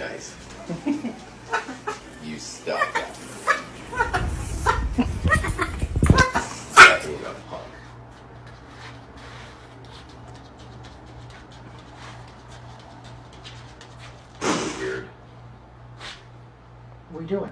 nice. You stop that. That's enough hug. Weird. What are we doing?